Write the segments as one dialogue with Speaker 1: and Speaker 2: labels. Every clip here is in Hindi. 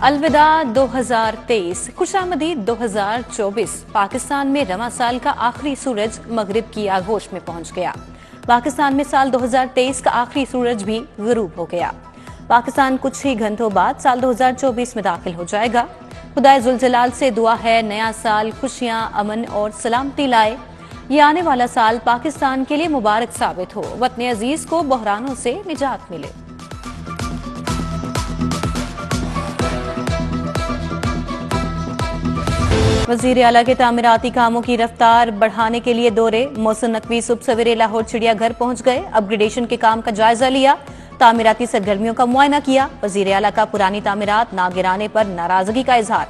Speaker 1: अलविदा 2023, खुशामदीद 2024। पाकिस्तान में रवां साल का आखिरी सूरज मगरिब की आगोश में पहुंच गया। पाकिस्तान में साल 2023 का आखिरी सूरज भी गुरूब हो गया। पाकिस्तान कुछ ही घंटों बाद साल 2024 में दाखिल हो जाएगा। खुदाए जुल जलाल से दुआ है नया साल खुशियां, अमन और सलामती लाए। ये आने वाला साल पाकिस्तान के लिए मुबारक साबित हो, वतन अजीज को बहरानों से निजात मिले। वजीर आला के तामीराती कामों की रफ्तार बढ़ाने के लिए दौरे। मोहसिन नकवी सुबह सवेरे लाहौर चिड़ियाघर पहुंच गए। अपग्रेडेशन के काम का जायजा लिया, तामीराती सरगर्मियों का मुआयना किया। वजीर आला का पुरानी तामीरात ना गिराने पर नाराजगी का इजहार।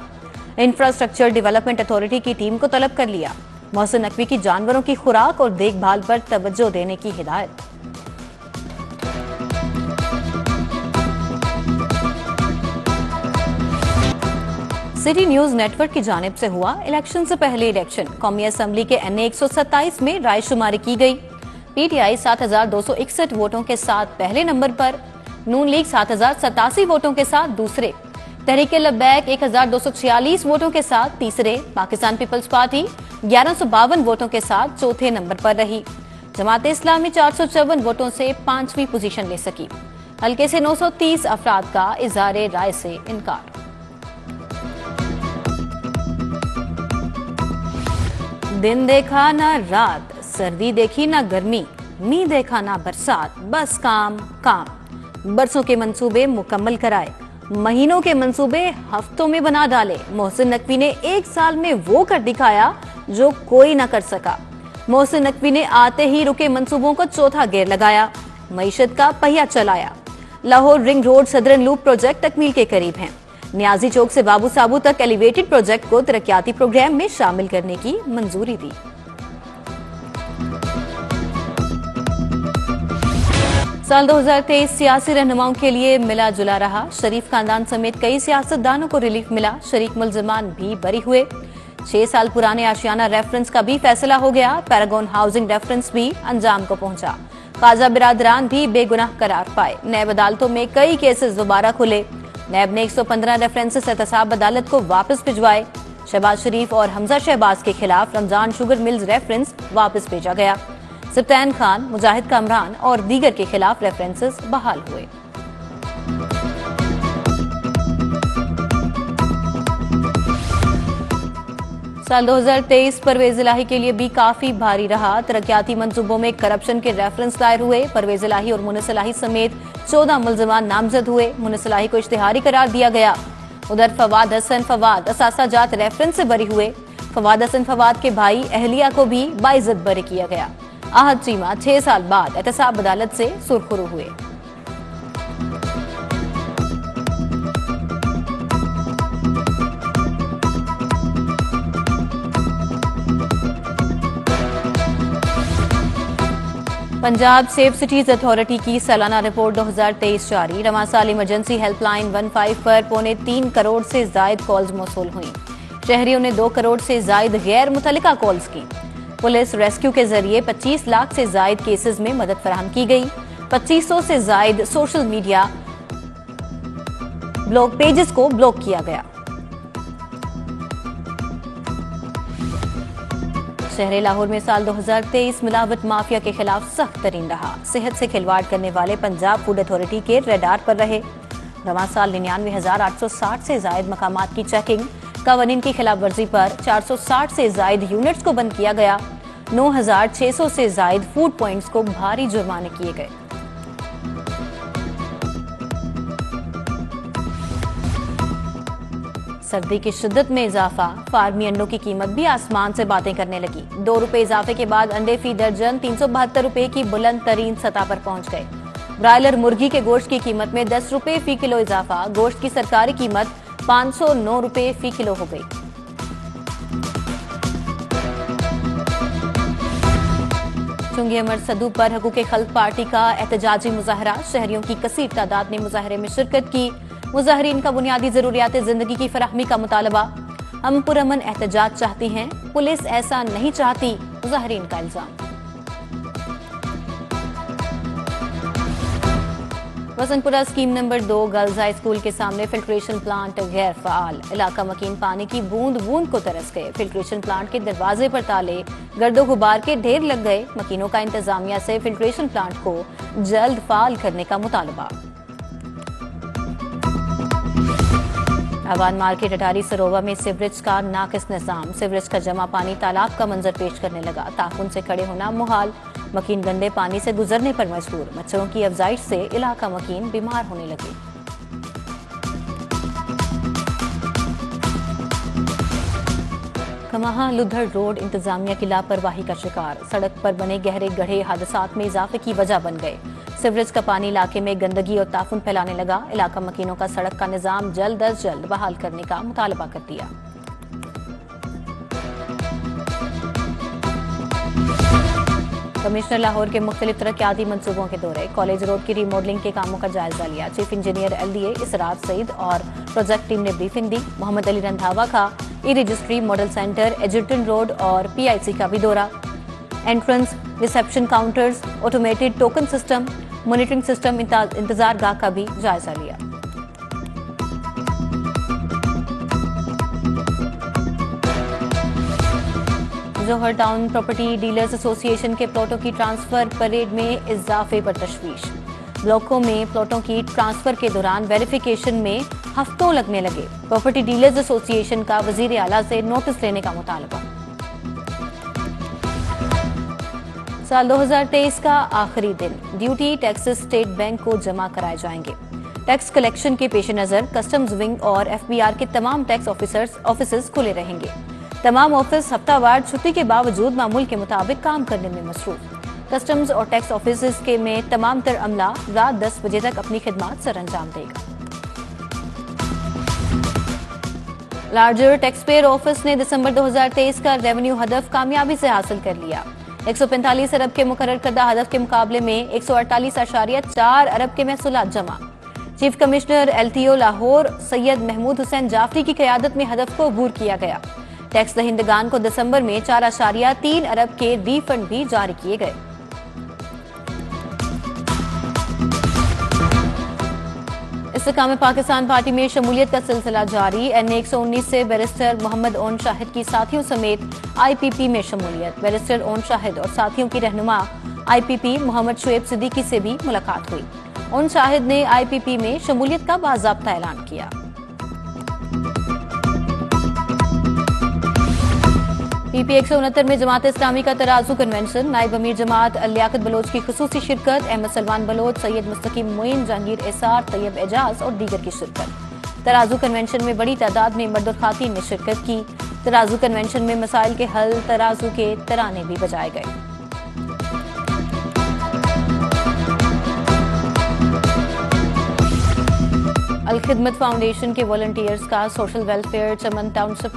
Speaker 1: इंफ्रास्ट्रक्चर डेवलपमेंट अथॉरिटी की टीम को तलब कर लिया। मोहसिन नकवी की जानवरों की खुराक और देखभाल पर तवज्जो देने की हिदायत। सिटी न्यूज नेटवर्क की जानिब से हुआ इलेक्शन से पहले इलेक्शन। कौमी असम्बली के NA 127 में रायशुमारी की गई। PTI 7,261 वोटों के साथ पहले नंबर पर, नून लीग 7,087 वोटों के साथ दूसरे, तहरीक लब्बैक 1,246 वोटों के साथ तीसरे, पाकिस्तान पीपल्स पार्टी 1152 वोटों के साथ चौथे नंबर पर रही। जमात इस्लामी 454 वोटों से 5वीं पोजीशन ले सकी। हल्के से 930 अफराद का इज़हारे राय से इनकार। दिन देखा ना रात, सर्दी देखी ना गर्मी, मी देखा ना बरसात, बस काम काम। बरसों के मंसूबे मुकम्मल कराए, महीनों के मंसूबे हफ्तों में बना डाले। मोहसिन नकवी ने एक साल में वो कर दिखाया जो कोई ना कर सका। मोहसिन नकवी ने आते ही रुके मंसूबों को चौथा गेयर लगाया, मईशत का पहिया चलाया। Lahore ring road southern loop project तकमील के करीब हैं। नियाजी चौक से बाबू साबू तक एलिवेटेड प्रोजेक्ट को तरक्याती प्रोग्राम में शामिल करने की मंजूरी दी। साल 2023 सियासी रहनुमाओं के लिए मिला जुला रहा। शरीफ खानदान समेत कई सियासतदानों को रिलीफ मिला। शरीक मुल्जिमान भी बरी हुए। 6 साल पुराने आशियाना रेफरेंस का भी फैसला हो गया। पैरागॉन हाउसिंग रेफरेंस भी अंजाम को पहुंचा। काजा बिरादरान भी बेगुनाह करार पाए। नैब अदालतों में कई केसेस दोबारा खुले। नैब ने 115 रेफरेंसेस एहतसाब अदालत को वापस भिजवाए। शहबाज शरीफ और हमजा शहबाज के खिलाफ रमजान शुगर मिल्स रेफरेंस वापस भेजा गया। सब्तैन खान, मुजाहिद कामरान और दीगर के खिलाफ रेफरेंसेस बहाल हुए। साल 2023 परवेज इलाही के लिए भी काफी भारी रहा। तरक्याती मंसूबों में करप्शन के रेफरेंस दायर हुए। परवेज इलाही और मुनिस इलाही समेत 14 मुल्जिमान नामजद हुए। मुनिस इलाही को इश्तिहारी करार दिया गया। उधर फवाद हसन फवाद असासा जात रेफरेंस से बरी हुए। फवाद हसन फवाद के भाई अहलिया को भी बाइज्जत बरी किया गया। आहद चीमा 6 साल बाद एहतसाब अदालत से सुरखुरू हुए। पंजाब सेफ सिटीज अथॉरिटी की सालाना रिपोर्ट 2023 जारी। रवां साल इमरजेंसी हेल्पलाइन 15 पर 3.25 करोड़ से जायद कॉल्स मौसूल हुई। शहरियों ने 2 करोड़ से जायद गैर मुतल्लिका कॉल्स की। पुलिस रेस्क्यू के जरिए 25 लाख से जायद केसेस में मदद फराहम की गई। 2500 से जायद सोशल मीडिया ब्लॉग पेजेस को ब्लॉक किया गया। शहर लाहौर में साल 2023 मिलावट माफिया के खिलाफ सख्त तरीन रहा। सेहत से खिलवाड़ करने वाले पंजाब फूड अथॉरिटी के रेडार पर रहे। रवां साल 99,860 से जायद मकामात की चेकिंग। कवानीन की खिलाफ वर्जी पर 460 से जायद यूनिट्स को बंद किया गया। 9,600 से जायद फूड पॉइंट्स को भारी जुर्माने किए गए। सर्दी की शिद्दत में इजाफा। फार्मी अंडों की कीमत भी आसमान से बातें करने लगी। 2 रुपए इजाफे के बाद अंडे फी दर्जन 372 रुपए की बुलंद तरीन सतह पर पहुंच गए। ब्रायलर मुर्गी के गोश्त की कीमत में 10 रुपए फी किलो इजाफा। गोश्त की सरकारी कीमत 509 रुपए फी किलो हो गई। चुंगी अमर सदू पर हकूक़ खल्क पार्टी का एहतजाजी मुजाहरा। शहरियों की कसीर तादाद ने मुजाहरे में शिरकत की। मुजाहरीन का बुनियादी जरूरियात जिंदगी की फराहमी का मुतालबा। हम पुरअमन एहतजाज चाहती हैं, पुलिस ऐसा नहीं चाहती, मुजाहरीन का इल्जाम। Vasantpura scheme number 2 girls high school के सामने फिल्ट्रेशन प्लांट गैर फाल। इलाका मकीन पानी की बूंद बूंद को तरस गए। फिल्ट्रेशन प्लांट के दरवाजे पर ताले, गर्दो गुबार के ढेर लग गए। मकीनों का इंतजामिया से फिल्ट्रेशन प्लांट को जल्द फाल करने का मुतालबा। आवान मार्केट अटारी सरोवा में सीवरेज का नाकिस निजाम। सीवरेज का जमा पानी तालाब का मंजर पेश करने लगा। ताकुन से खड़े होना मुहाल। मकीन गंदे पानी से गुजरने पर मजबूर। मच्छरों की अफजाइश से इलाका मकीन बीमार होने लगे। कमाहा लुधर रोड इंतजामिया की लापरवाही का शिकार। सड़क पर बने गहरे गड्ढे हादसात में इजाफे की वजह बन गए। सीवरेज का पानी इलाके में गंदगी और ताफुन फैलाने लगा। इलाका मकीनों का सड़क का निजाम जल्द अज जल्द बहाल करने का मुतालबा कर दिया। कमिश्नर लाहौर के मुख्तलिफ तरक्याती मंसूबों के दौरे। कॉलेज रोड की रीमॉडलिंग के कामों का जायजा लिया। चीफ इंजीनियर LDA इसरार सईद और प्रोजेक्ट टीम ने ब्रीफिंग दी। मोहम्मद अली रंधावा का e registry model centre, एजिटन road और PIC का भी दौरा। Entrance, reception counters, automated token system, monitoring system, इंतजार गाह का भी जायजा लिया। जौहर टाउन प्रॉपर्टी डीलर्स एसोसिएशन के प्लॉटों की ट्रांसफर परेड में इजाफे पर तशवीश। ब्लॉकों में प्लॉटों की ट्रांसफर के दौरान वेरिफिकेशन में हफ्तों लगने लगे। प्रॉपर्टी डीलर्स एसोसिएशन का वजीर आला से नोटिस लेने का मुतालबा। साल 2023 का आखिरी दिन। ड्यूटी टैक्सेस स्टेट बैंक को जमा कराए जाएंगे। टैक्स कलेक्शन के पेश नजर कस्टम्स विंग और FBR के तमाम टैक्स ऑफिस खुले रहेंगे। तमाम ऑफिस हफ्तावार छुट्टी के बावजूद मामूल के मुताबिक काम करने में मसरूफ। कस्टम्स और टैक्स ऑफिस के में तमाम तर अमला रात 10 बजे तक अपनी खिदमत सर अंजाम देगा। लार्जर टैक्स पेयर ऑफिस ने दिसंबर 2023 का रेवेन्यू हदफ कामयाबी से हासिल कर लिया। 145 अरब के मुकर्रर करदा हदफ के मुकाबले में 148.4 अरब के महसूलात जमा। Chief commissioner LTO Lahore Syed Mahmood Hussain Jafri की क़यादत में हदफ को अबूर किया गया। टैक्स दहिंदगान को दिसंबर में 4.3 अरब के रिफंड भी जारी किए गए। इस्तेकाम पाकिस्तान पार्टी में शमूलियत का सिलसिला जारी। NA 119 से बैरिस्टर मोहम्मद ओन शाहिद की साथियों समेत IPP में शमूलियत। बैरिस्टर ओन शाहिद और साथियों की रहनुमा IPP मोहम्मद शुएब सिद्दीकी से भी मुलाकात हुई। ओन शाहिद ने IPP में शमूलियत का बाज़ाब्ता ऐलान किया। PP 169 में जमात इस्लामी का तराजू कन्वेंशन। नायब अमीर जमात लियाकत बलोच की खुसूसी शिरकत। अहमद सलमान बलोच, सैयद मुस्तकीम मोइन, जहांगीर एसार, तैयब एजाज और दीगर की शिरकत। तराजू कन्वेंशन में बड़ी तादाद में मर्द और खातीन ने शिरकत की। तराजू कन्वेंशन में मसाइल के हल, तराजू के तराने भी बजाए गए। अलखिदमत फाउंडेशन के वॉलंटियर्स का सोशल वेलफेयर चमन टाउनशिप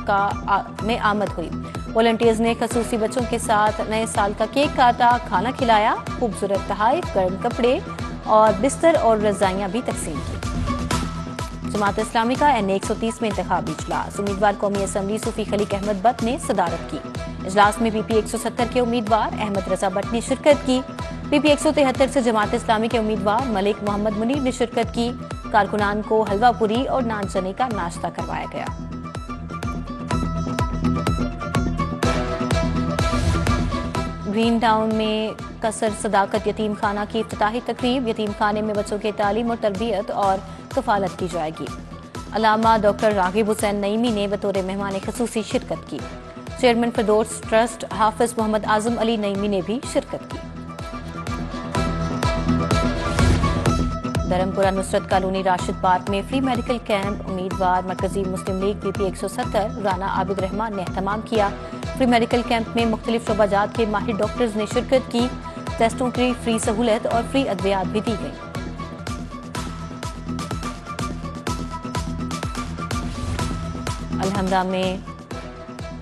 Speaker 1: में आमद हुई। वॉलंटियर्स ने खसूसी बच्चों के साथ नए साल का केक काटा, खाना खिलाया, खूबसूरत तहाइफ, गर्म कपड़े और बिस्तर और रजाइयां भी तकसीम की। जमात इस्लामी का NA 130 में इंतखाबी इजलास। उम्मीदवार कौमी assembly Sufi Khaleeq Ahmad but ने सदारत की। इजलास में PP 170 के उम्मीदवार अहमद रजा बट ने शिरकत की। PP 173 से जमात इस्लामी के उम्मीदवार मलिक मोहम्मद मुनीर ने शिरकत की। कारकुनान को हलवा पूरी और नान चने का नाश्ता करवाया गया। ग्रीन टाउन में कसर सदाकत यतीम खाना की इफ्तिताही तकरीब। यतीम खाने में बच्चों के तालीम और तरबियत और कफालत की जाएगी। अलामा डॉक्टर रागिब हुसैन नईमी ने बतौर मेहमान खुसूसी शिरकत की। चेयरमैन फिरदौस ट्रस्ट हाफिज मोहम्मद आजम अली नईमी ने भी शिरकत की। धर्मपुरा नुसरत कॉलोनी राशिद पार्क में फ्री मेडिकल कैंप। उम्मीदवार मरकजी मुस्लिम लीग PP 170 राना आबिद रहमान ने एहतमाम किया। फ्री मेडिकल कैंप में मुख्तलिफ शोबाजात के माहिर डॉक्टर्स ने शिरकत की। टेस्टों की फ्री सहूलत और फ्री अद्वियात भी दी गई। अलहमदा में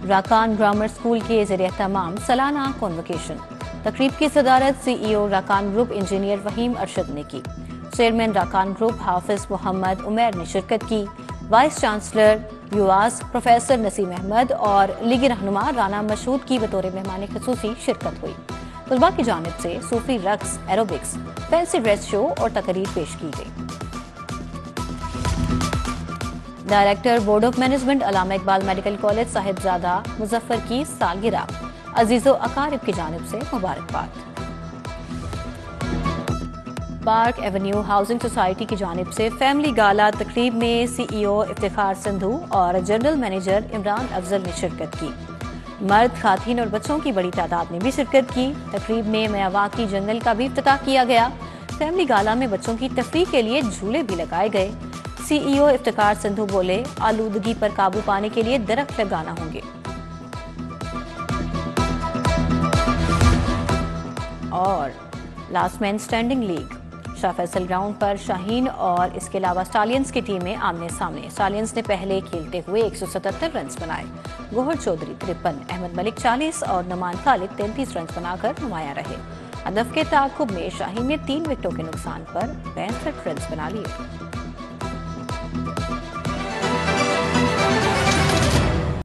Speaker 1: राकान ग्रामर स्कूल के ज़रिए एहतमाम सालाना कॉन्वोकेशन। तकरीब की सदारत CEO Rakan group engineer Waheem Arshad ने की। चेयरमैन राकान ग्रुप हाफिज मोहम्मद उमैर ने शिरकत की। Vice chancellor UVAS professor Naseem Ahmad और लीगी रहनुमा राना मशहूद की बतौर मेहमान खुसूसी शिरकत हुई। तलबा की जानिब से सूफी रक्स, एरोबिक्स, फैंसी ड्रेस शो और तकरीर पेश की गई। Director board of management Allama Iqbal medical college Sahibzada Muzaffar की सालगिरह, अजीजो अकारिब की जानिब से मुबारकबाद। पार्क एवेन्यू हाउसिंग सोसाइटी की जानिब से फैमिली गाला तकरीब में सीईओ इफ्तिखार संधू और जनरल मैनेजर इमरान अफजल ने शिरकत की। मर्द, खातून और बच्चों की बड़ी तादाद ने भी शिरकत की। तकरीब में मियावाकी जंगल का भी इफ्तिताह किया गया। फैमिली गाला में बच्चों की तफरीह के लिए झूले भी लगाए गए। सीईओ इफ्तिखार संधू बोले, आलूदगी पर काबू पाने के लिए दरख्त लगाना होंगे। और last man standing league Shah Faisal ground पर शाहीन और इसके अलावा स्टालियंस की टीमें आमने सामने। स्टालियंस ने पहले खेलते हुए 177 रन बनाए। गोहर चौधरी 53, अहमद मलिक 40 और नमान खालिद 33 रन बनाकर नुमाया रहे। हदफ के ताकुब में शाहीन ने 3 विकेटों के नुकसान पर 65 रन बना लिए।